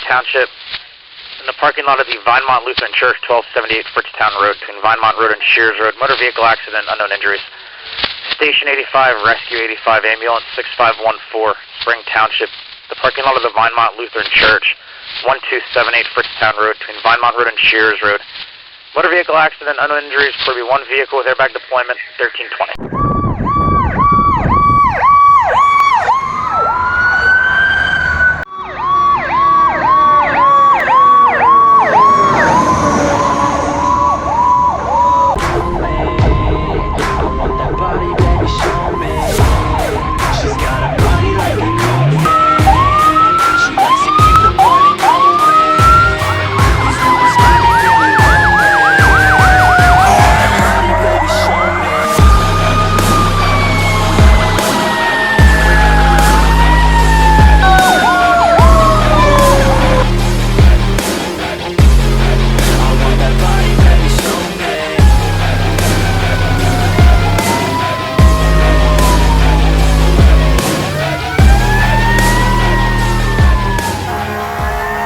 Township. In the parking lot of the Vinemont Lutheran Church, 1278 Fritztown Road, between Vinemont Road and Shears Road. Motor vehicle accident, unknown injuries. Station 85, Rescue 85, Ambulance 6514, Spring Township. The parking lot of the Vinemont Lutheran Church, 1278 Fritztown Road, between Vinemont Road and Shears Road. Motor vehicle accident, unknown injuries, Corby 1 vehicle with airbag deployment, 1320.